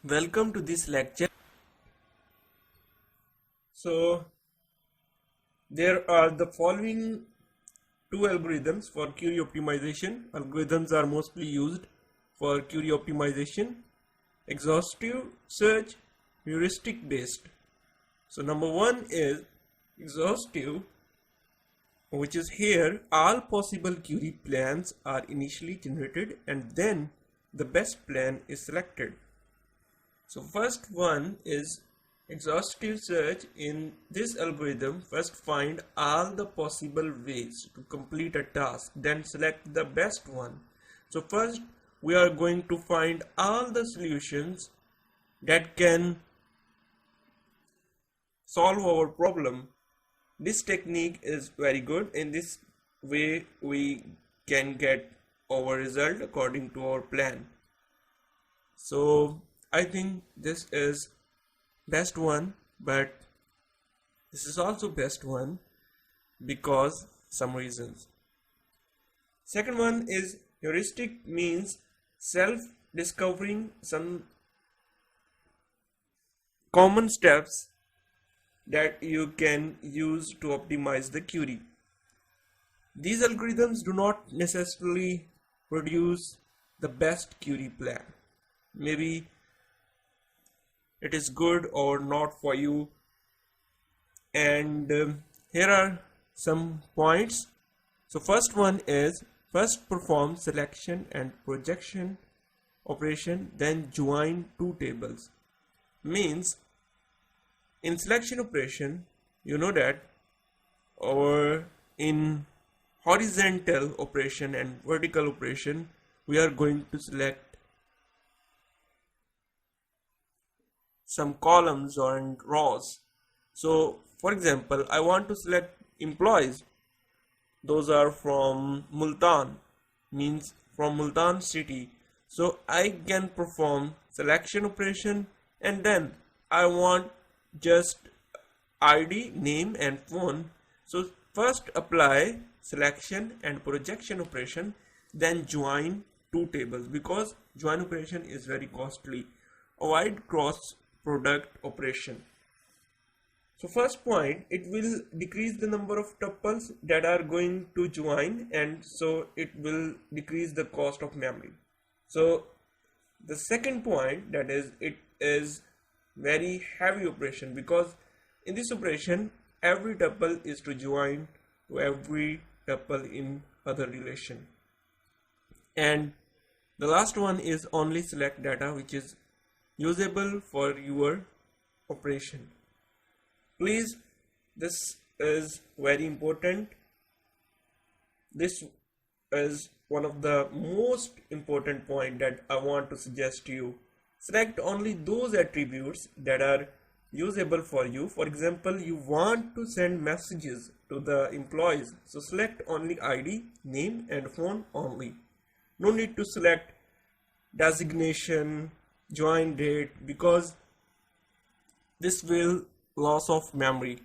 Welcome to this lecture. So there are the following two algorithms for query optimization. Algorithms are mostly used for query optimization: exhaustive search, heuristic based. So number one is exhaustive, which is here all possible query plans are initially generated and then the best plan is selected. So first one is exhaustive search. In this algorithm, first find all the possible ways to complete a task, then select the best one. So first we are going to find all the solutions that can solve our problem. This technique is very good. In this way we can get our result according to our plan. So I think this is best one, but this is also best one because some reasons. Second one is heuristic, means self-discovering some common steps that you can use to optimize the query. These algorithms do not necessarily produce the best query plan. Maybe it is good or not for you, and here are some points. So first one is first perform selection and projection operation, then join two tables. Means in selection operation, you know that, or in horizontal operation and vertical operation, we are going to select some columns or rows. So for example, I want to select employees. Those are from Multan, means from Multan city. So I can perform selection operation, and then I want just ID, name and phone. So first apply selection and projection operation, then join two tables, because join operation is very costly. Avoid cross product operation. So first point, it will decrease the number of tuples that are going to join, and so it will decrease the cost of memory. So the second point, that is, it is very heavy operation, because in this operation every tuple is to join to every tuple in other relation. And the last one is only select data which is usable for your operation. Please, this is very important. This is one of the most important point that I want to suggest to you. Select only those attributes that are usable for you. For example, you want to send messages to the employees, so select only ID, name and phone only. No need to select designation, join date, because this will loss of memory.